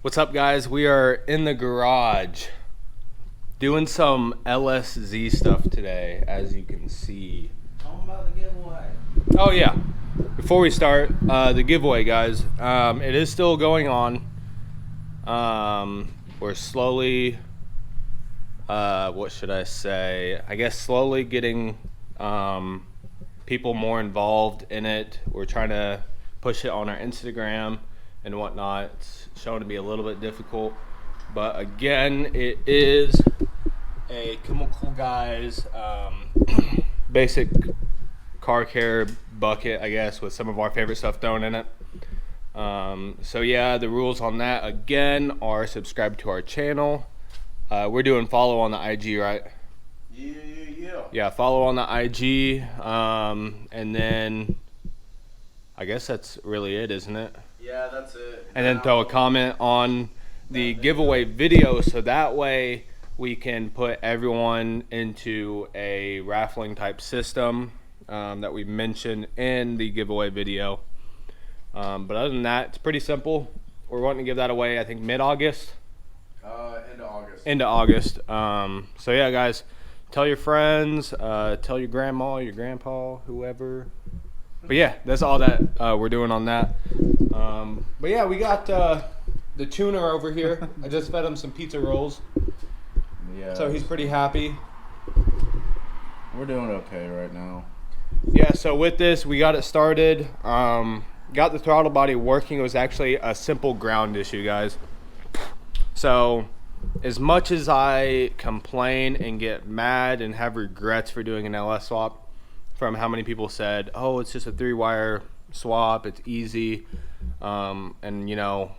What's up, guys? We are in the garage doing some LSZ stuff today, as you can see. Tell them about the giveaway. Oh yeah, before we start the giveaway, guys, it is still going on. We're slowly, what should I say? I guess slowly getting people more involved in it. We're trying to push it on our Instagram and whatnot. It's showing to be a little bit difficult, but again, it is a Chemical Guys basic car care bucket, I guess, with some of our favorite stuff thrown in it. So yeah, the rules on that again are subscribe to our channel. We're doing follow on the IG, right? Yeah, follow on the IG, and then I guess that's really it, isn't it? Yeah, that's it. And then throw a comment on the giveaway video, so that way we can put everyone into a raffling type system that we mentioned in the giveaway video. But other than that, it's pretty simple. We're wanting to give that away, I think, mid-August. Into August. Into August. So yeah, guys, tell your friends, tell your grandma, your grandpa, whoever. But yeah, that's all that we're doing on that. But yeah, we got the tuner over here. I just fed him some pizza rolls. Yeah. So he's pretty happy. We're doing okay right now. Yeah, so with this, we got it started. Got the throttle body working. It was actually a simple ground issue, guys. So as much as I complain and get mad and have regrets for doing an LS swap, from how many people said, oh, it's just a 3-wire swap, it's easy, and you know,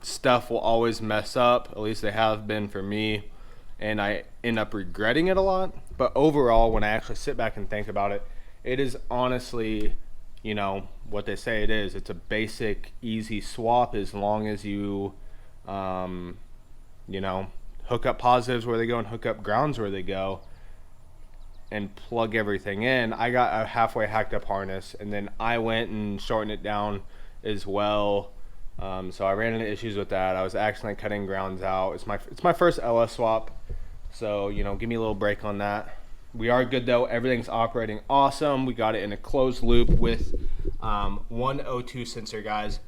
stuff will always mess up, at least they have been for me, and I end up regretting it a lot. But overall, when I actually sit back and think about it, it is honestly, you know, what they say it is. It's a basic, easy swap as long as you, you know, hook up positives where they go and hook up grounds where they go and plug everything in. I got a halfway hacked up harness, and then I went and shortened it down as well. So I ran into issues with that. I was accidentally cutting grounds out. It's my first LS swap, so you know, give me a little break on that. We are good though. Everything's operating awesome. We got it in a closed loop with 102 sensor, guys.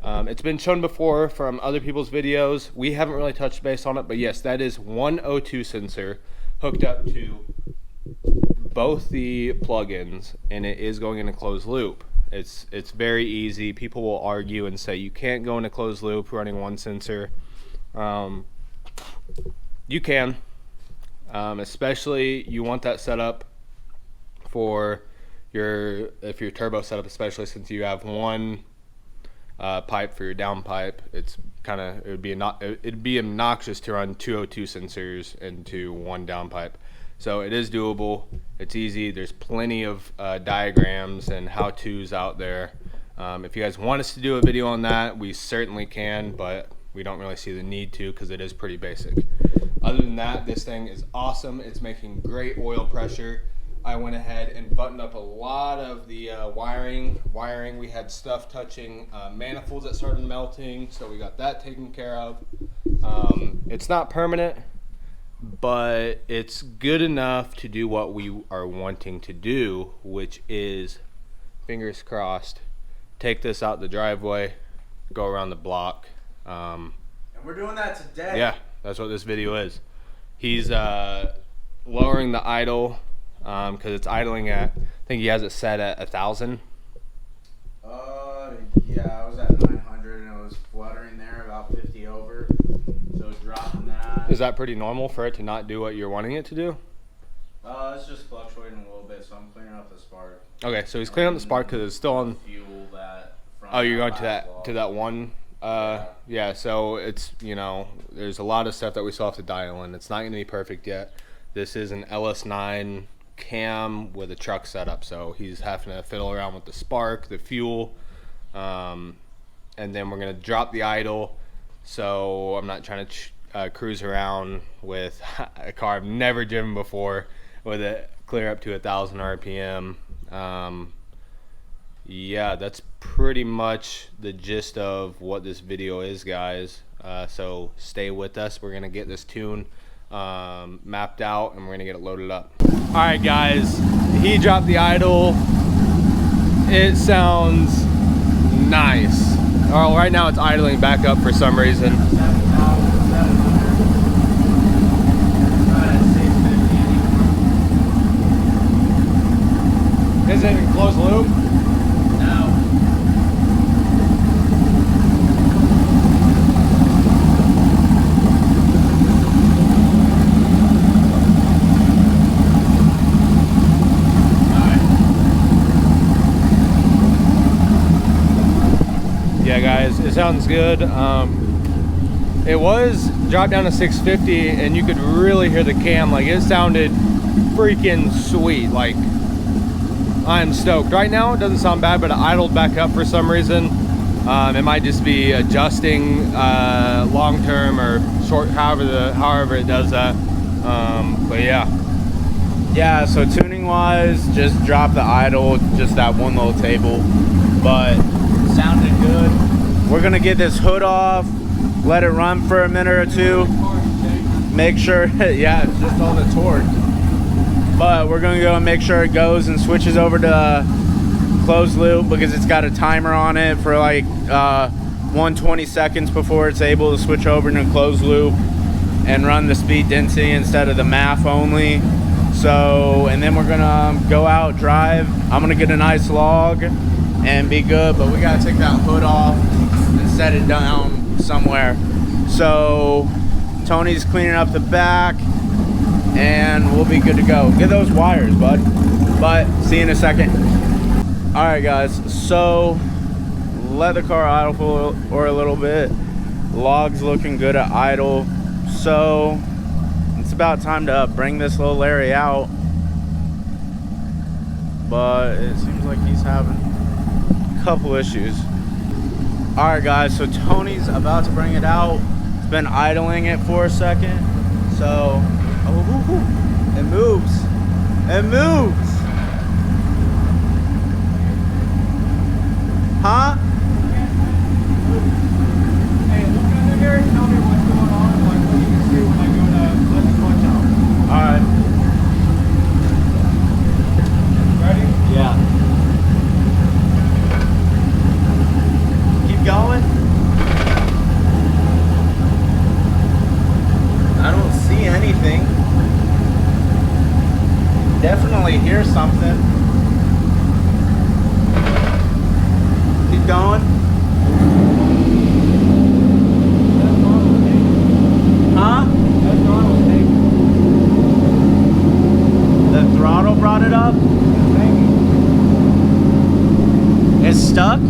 It's been shown before from other people's videos. We haven't really touched base on it, but yes, that is 102 sensor hooked up to both the plugins, and it is going in a closed loop. It's very easy. People will argue and say you can't go in a closed loop running one sensor. You can, especially you want that set up for your turbo setup, especially since you have one pipe for your downpipe. It'd be obnoxious to run 202 sensors into one downpipe. So it is doable. It's easy. There's plenty of diagrams and how-tos out there. If you guys want us to do a video on that, we certainly can, but we don't really see the need to because it is pretty basic. Other than that, this thing is awesome. It's making great oil pressure. I went ahead and buttoned up a lot of the wiring. We had stuff touching manifolds that started melting, so we got that taken care of. It's not permanent, but it's good enough to do what we are wanting to do, which is, fingers crossed, take this out the driveway, go around the block. And we're doing that today. Yeah, that's what this video is. He's lowering the idle because it's idling at, I think he has it set at 1,000. Yeah, I was at 900 and it was fluttering there about 50 over. So dropping that. Is that pretty normal for it to not do what you're wanting it to do? It's just fluctuating a little bit, so I'm cleaning up the spark. Okay, so he's cleaning up the spark because it's still on. Fuel that. Oh, you're going to that one. Yeah. So it's, you know, there's a lot of stuff that we still have to dial in. It's not going to be perfect yet. This is an LS9 cam with a truck setup, so he's having to fiddle around with the spark, the fuel, and then we're going to drop the idle. So I'm not trying to cruise around with a car I've never driven before with it clear up to 1,000 RPM. Yeah, that's pretty much the gist of what this video is, guys. So stay with us. We're gonna get this tune mapped out, and we're gonna get it loaded up. All right, guys. He dropped the idle. It sounds nice. Oh, right now it's idling back up for some reason. Is it in closed loop? No. Yeah, guys, it sounds good. It was dropped down to 650, and you could really hear the cam. Like, it sounded freaking sweet. Like, I'm stoked. Right now, it doesn't sound bad, but it idled back up for some reason. It might just be adjusting long term or short, however it does that. But yeah. Yeah, so tuning wise, just drop the idle, just that one little table, but sounded good. We're gonna get this hood off, let it run for a minute or two, make sure, yeah, it's just all the torque. But we're gonna go and make sure it goes and switches over to closed loop, because it's got a timer on it for like 120 seconds before it's able to switch over into closed loop and run the speed density instead of the MAF only. So, and then we're gonna go out, drive. I'm gonna get a nice log and be good, but we gotta take that hood off and set it down somewhere. So Tony's cleaning up the back and we'll be good to go. Get those wires, bud. But see you in a second. All right, guys, so let the car idle for a little bit. Log's looking good at idle, so it's about time to bring this little Larry out. But it seems like he's having a couple issues. All right, guys, so Tony's about to bring it out. It's been idling it for a second, so oh, it moves. It moves. Huh? Hey, look under here and tell me what's going on, like what you can see when I go to let the clutch out. All right. Ready? Yeah. Keep going. I don't see anything. Definitely hear something. Keep going. Huh? That throttle's taking. The throttle brought it up? It's stuck?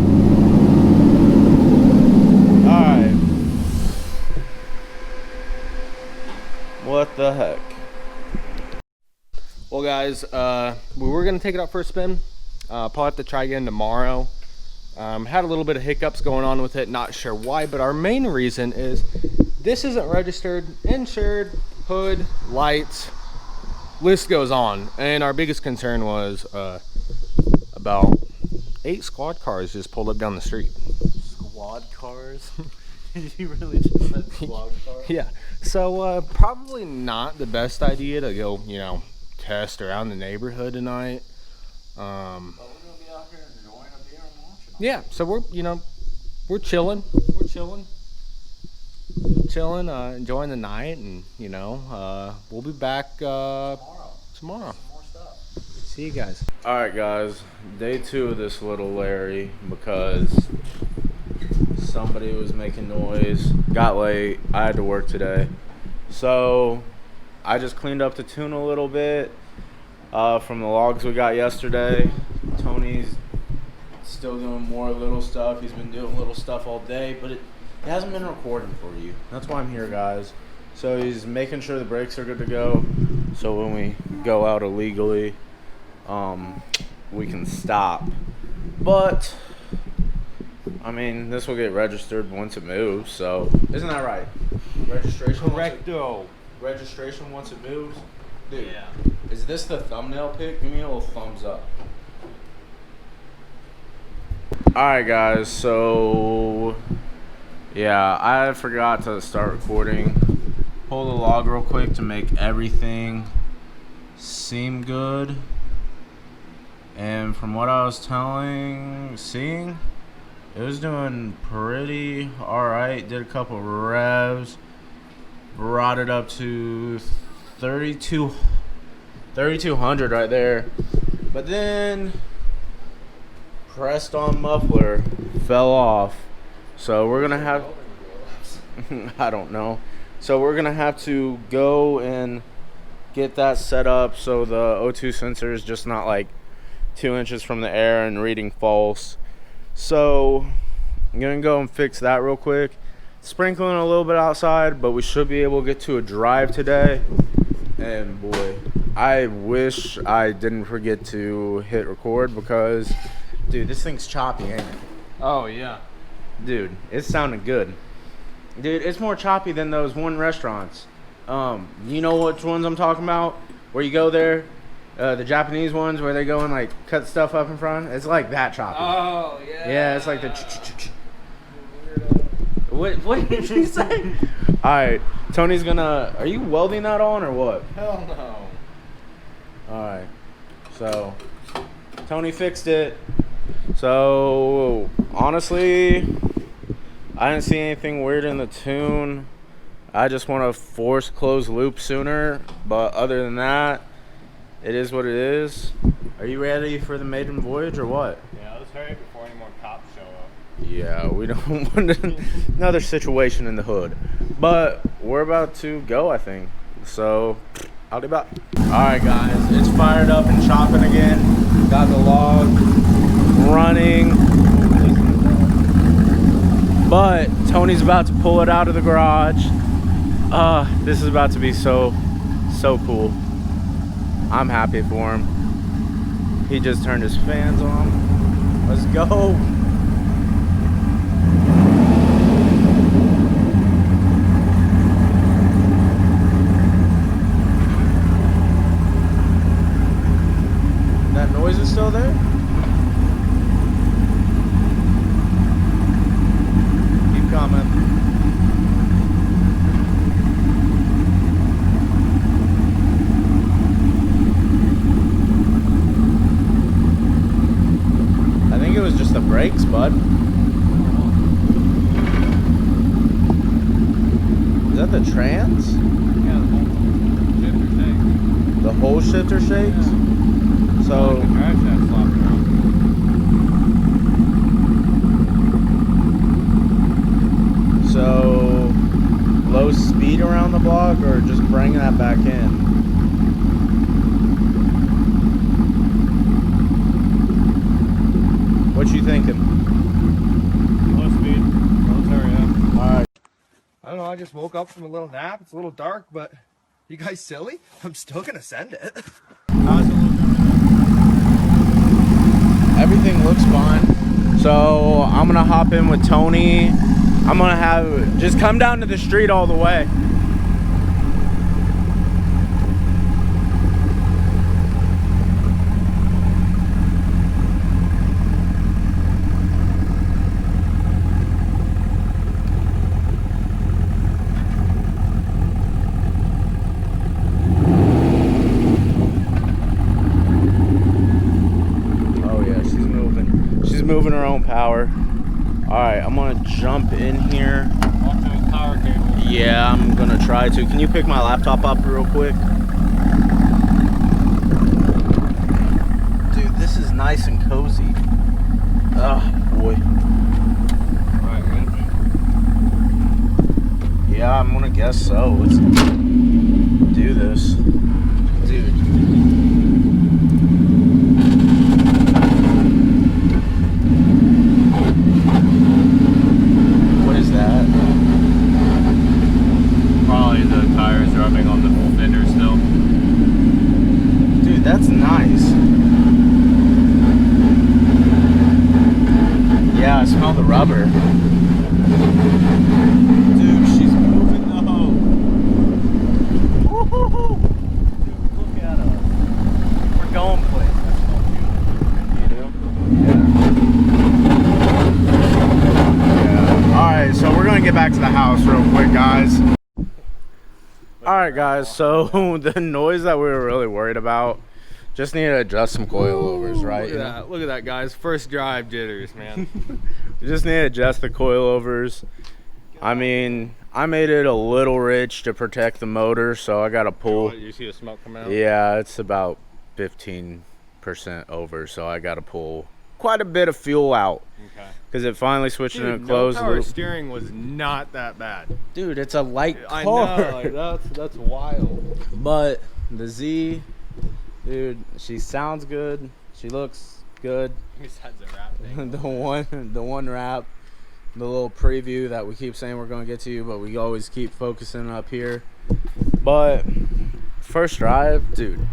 Alright. What the heck? Well, guys, we were gonna take it out for a spin. Probably have to try again tomorrow. Had a little bit of hiccups going on with it, not sure why, but our main reason is this isn't registered, insured, hood, lights, list goes on. And our biggest concern was about 8 squad cars just pulled up down the street. Squad cars? Did you really just said squad cars? Yeah, so probably not the best idea to go, you know, test around the neighborhood tonight. But we're gonna be out here enjoying a beer and watching. Yeah, so we're chilling, enjoying the night, and we'll be back tomorrow. More stuff. See you guys. All right, guys, day 2 of this little Larry, because somebody was making noise, got late, I had to work today, so I just cleaned up the tune a little bit from the logs we got yesterday. Tony's still doing more little stuff. He's been doing little stuff all day, but it hasn't been recording for you. That's why I'm here, guys. So he's making sure the brakes are good to go, so when we go out illegally, we can stop. But I mean, this will get registered once it moves, so isn't that right? Registration. Correcto. Registration once it moves. Dude, Yeah. is this the thumbnail pic? Give me a little thumbs up. Alright, guys, so Yeah, I forgot to start recording. Pull the log real quick to make everything seem good. And from what I was seeing, it was doing pretty alright. Did a couple revs. Brought it up to 3200 right there. But then pressed on muffler, fell off. So we're gonna have I don't know. So we're gonna have to go and get that set up so the O2 sensor is just not like 2 inches from the air and reading false. So I'm gonna go and fix that real quick. Sprinkling a little bit outside, but we should be able to get to a drive today. And boy, I wish I didn't forget to hit record because, dude, this thing's choppy, ain't it? Oh yeah. Dude, it sounded good. Dude, it's more choppy than those one restaurants. You know which ones I'm talking about? Where you go there, the Japanese ones where they go and like cut stuff up in front. It's like that choppy. Oh yeah. Yeah, it's like the. What did you say? All right, Tony's gonna. Are you welding that on or what? Hell no. All right, so Tony fixed it. So honestly, I didn't see anything weird in the tune. I just want to force close loop sooner, but other than that, it is what it is. Are you ready for the maiden voyage or what? Yeah, let's hurry before any more cops show up. Yeah, we don't want another situation in the hood. But we're about to go, I think. So, I'll be back. Alright guys, it's fired up and chopping again. Got the log running. But Tony's about to pull it out of the garage. This is about to be so cool. I'm happy for him. He just turned his fans on. Let's go. That noise is still there? Keep coming. I think it was just the brakes, bud. Is that the trans? Yeah, The whole shifter shakes? Yeah. So, the drive shaft flopping around. so low speed around the block or just bring that back in? What you thinking? Low speed. Let's hurry up. Alright. I don't know, I just woke up from a little nap. It's a little dark, but you guys silly? I'm still gonna send it. How's it looking? Everything looks fine. So I'm gonna hop in with Tony. I'm gonna have just come down to the street all the way. Moving her own power. All right, I'm gonna jump in here. Watch those power cables. Yeah, I'm gonna try to. Can you pick my laptop up real quick? Dude, this is nice and cozy. Oh boy. Alright, man. Yeah, I'm gonna guess so. Let's do this. Dude. Probably the tires rubbing on the fender still. Dude, that's nice. Yeah, I smell the rubber. Dude, she's moving though. Woo-hoo-hoo. Dude, look at us. We're going places. You do? Yeah. Alright, so we're gonna get All right, guys. So the noise that we were really worried about, just need to adjust some coilovers, right? Look at that, guys. First drive jitters, man. We just need to adjust the coilovers. I mean, I made it a little rich to protect the motor, so I got to pull. You see the smoke coming out? Yeah, it's about 15% over, so I got to pull quite a bit of fuel out. Okay. Because it finally switched into a Dude, closed no power loop. steering was not that bad. Dude, it's a light car. I know, like, that's wild. But the Z, dude, she sounds good. She looks good. Besides the wrap thing. the one wrap, the little preview that we keep saying we're gonna get to you, but we always keep focusing up here. But first drive, dude.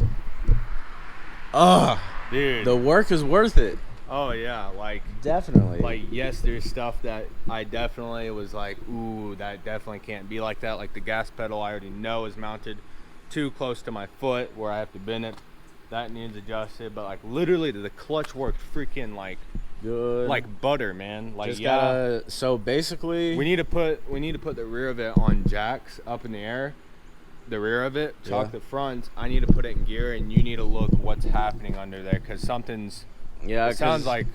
Dude. The work is worth it. Oh yeah, like Definitely. like yes, there's stuff that I definitely was like, ooh, that definitely can't be like that. Like the gas pedal, I already know is mounted too close to my foot where I have to bend it. That needs adjusted, but like literally the clutch worked freaking like good. like butter, man. Like just yeah, gotta, so basically we need to put the rear of it on jacks up in the air. The rear of it, chalk the front. I need to put it in gear, and you need to look what's happening under there because something's. yeah, It sounds like.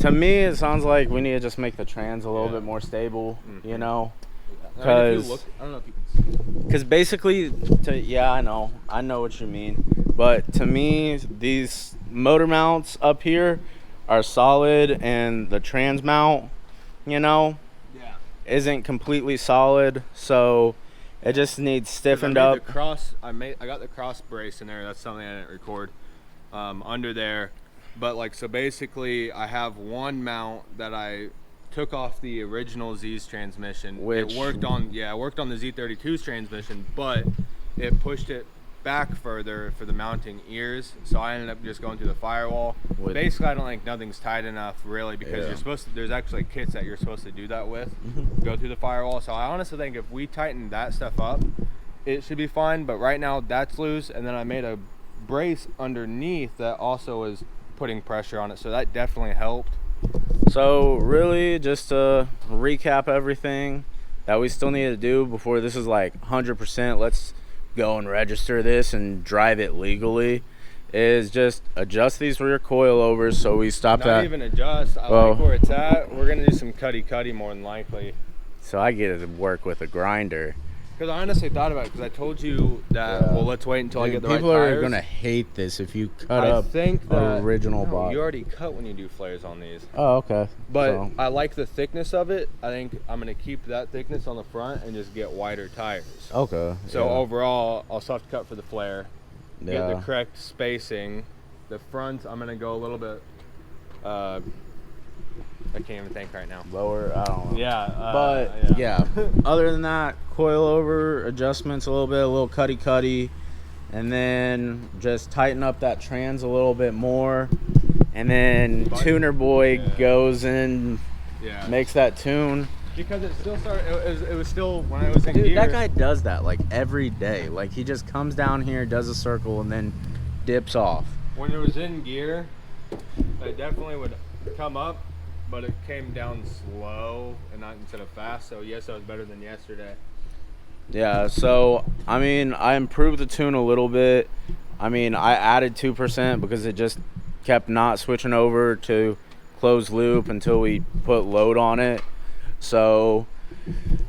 to me it sounds like we need to just make the trans a little bit more stable, you know, I mean, if you because look, I don't know if you can see. basically I know what you mean, but to me these motor mounts up here are solid, and the trans mount, you know, Yeah. isn't completely solid, so it just needs stiffened up. I got the cross brace in there. That's something I didn't record under there. But like, so basically I have one mount that I took off the original Z's transmission. Which it worked on the Z32's transmission, but it pushed it back further for the mounting ears. So I ended up just going through the firewall. Basically, I don't think nothing's tight enough really, because you're supposed to, there's actually kits that you're supposed to do that with, go through the firewall. So I honestly think if we tighten that stuff up, it should be fine. But right now that's loose, and then I made a brace underneath that also is putting pressure on it, so that definitely helped. So really, just to recap everything that we still need to do before this is like 100%, let's go and register this and drive it legally, is just adjust these rear coilovers so we stop that. Not even adjust. I like where it's at. We're gonna do some cutty more than likely. So I get to work with a grinder. Because I honestly thought about it, because I told you that, well, let's wait until I get the right tires. People are going to hate this if you cut up original box. You already cut when you do flares on these. Oh, okay. But I like the thickness of it. I think I'm going to keep that thickness on the front and just get wider tires. Okay. So overall, I'll still have to cut for the flare. Yeah. Get the correct spacing. The front, I'm going to go a little bit... I can't even think right now. Lower, I don't know. Yeah. But, yeah. Other than that, coilover adjustments a little cutty. And then just tighten up that trans a little bit more. And then Tuner Boy goes and makes that tune. Because it still started, it was still, when I was in gear. Dude, that guy does that, like, every day. Like, he just comes down here, does a circle, and then dips off. When it was in gear, it definitely would come up. But it came down slow and not instead of fast. So yes, that was better than yesterday. Yeah, so I mean, I improved the tune a little bit. I mean, I added 2% because it just kept not switching over to closed loop until we put load on it. So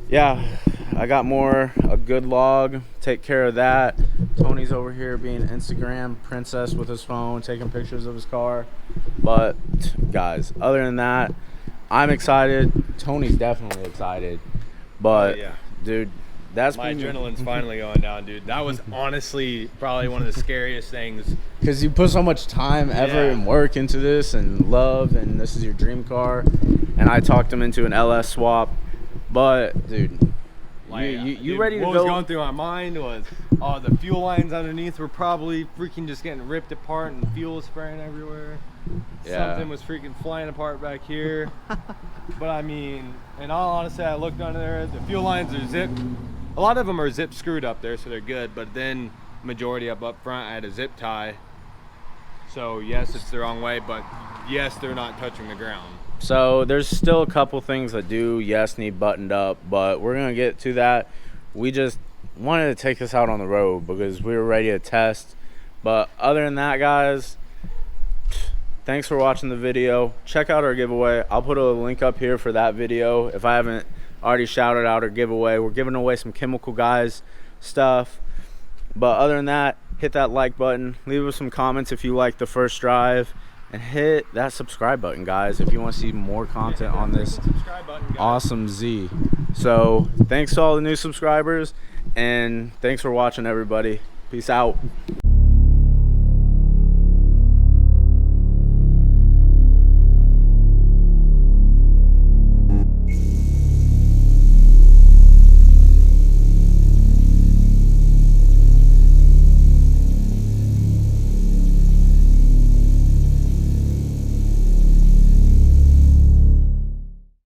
yeah, I got a good log, take care of that. Tony's over here being Instagram princess with his phone, taking pictures of his car. But guys, other than that, I'm excited. Tony's definitely excited. But dude, that's my adrenaline's finally going down, dude. That was honestly probably one of the scariest things. Because you put so much time, effort, and work into this, and love, and this is your dream car. And I talked him into an LS swap. But dude, you ready to go? What was going through my mind was, the fuel lines underneath were probably freaking just getting ripped apart and fuel was spraying everywhere. Yeah. Something was freaking flying apart back here. But I mean, in all honesty, I looked under there. The fuel lines are zipped. A lot of them are zip screwed up there, so they're good. But then majority up front, I had a zip tie. So yes, it's the wrong way, but yes, they're not touching the ground. So there's still a couple things that need buttoned up, but we're gonna get to that. We just wanted to take this out on the road because we were ready to test. But other than that, guys, thanks for watching the video. Check out our giveaway. I'll put a link up here for that video if I haven't already shouted out our giveaway. We're giving away some Chemical Guys stuff. But other than that, hit that like button, leave us some comments if you like the first drive, and hit that subscribe button, guys, if you want to see more content on this awesome Z. So thanks to all the new subscribers, and thanks for watching, everybody. Peace out.